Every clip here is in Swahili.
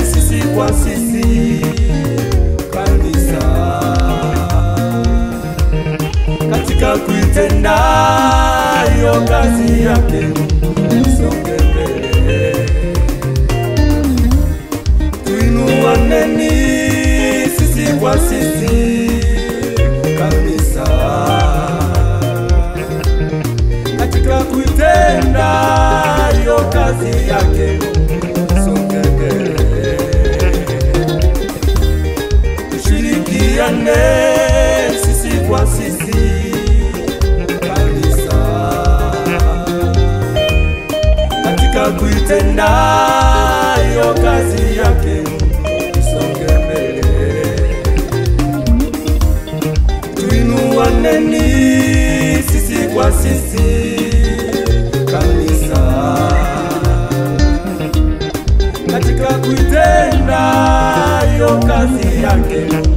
Sisi kwa sisi kanisa katika kuitenda hiyo kazi yake, songe mbele tuinuaneni sisi kwa sisi kanisa katika kuitenda hiyo kazi yake. Sisi kwa sisi kanisa katika kuitenda hiyo kazi yake, songe mbele tuinuaneni sisi kwa sisi kanisa katika kuitenda hiyo kazi yake.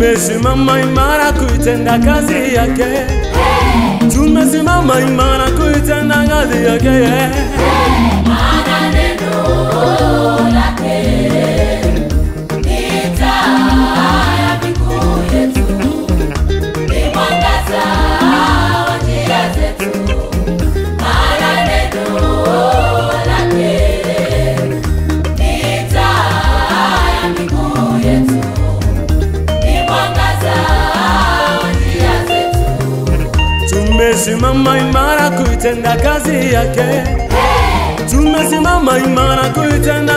Tumesimama imara kuitenda kazi yake. Tumesimama imara kuitenda kazi yake. Maana neno lake ni taa ya miguu yetu, ni mwangaza wa njia zetu. Maana neno lake ni taa ya miguu yetu, ni mwangaza wa njia zetu. Tumesimama imara kuitenda kazi yake. Tumesimama imara kuitenda